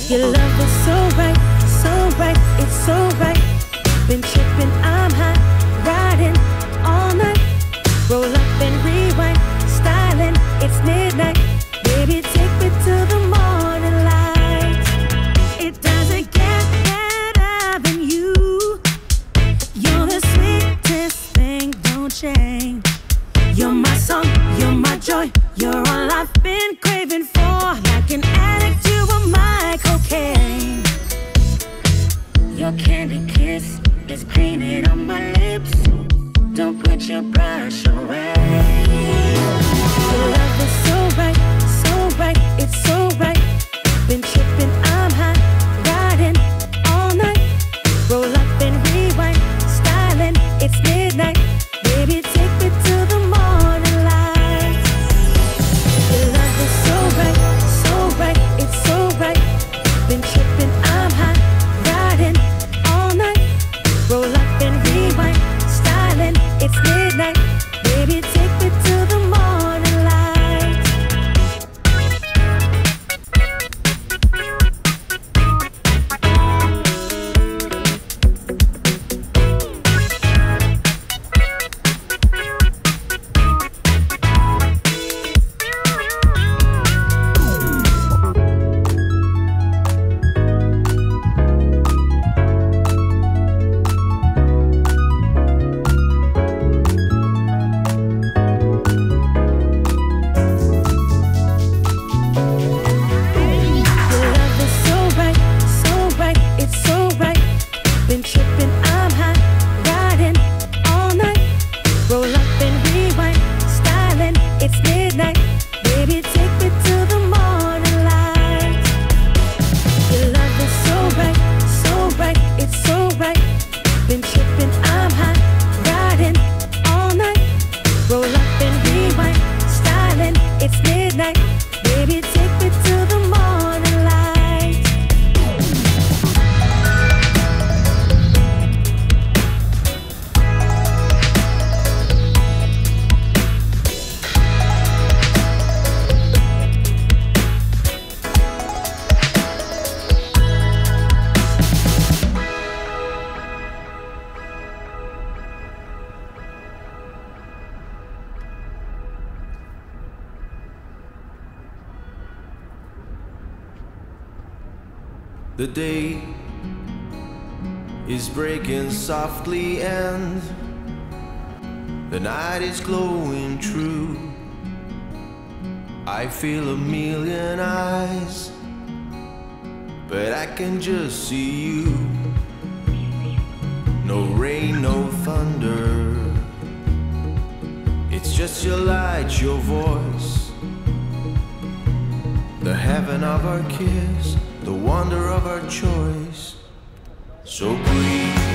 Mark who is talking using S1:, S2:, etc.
S1: Your love is so right, it's so right. Been tripping, I'm high, riding all night. Roll up and rewind, styling, it's midnight. Baby, take me to the morning light. It doesn't get better than you. You're the sweetest thing, don't change. You're my song, you're my joy. You're all I've been craving for. Like an addict, you are my cocaine. Your candy kiss is painted on my lips. Don't put your brush away. Your love is so right, it's so right. Been tripping, I'm high, riding all night. Roll up and rewind, styling, it's midnight. Baby, take me to the morning light. Your love is so right, it's so right. Been tripping, I'm high, riding all night. Roll up and rewind, styling, it's midnight. Baby, take me to the morning light.
S2: The day is breaking softly and the night is glowing true. I feel a million eyes, but I can just see you. No rain, no thunder, it's just your light, your voice. The heaven of our kiss, the wonder of our choice. So breathe.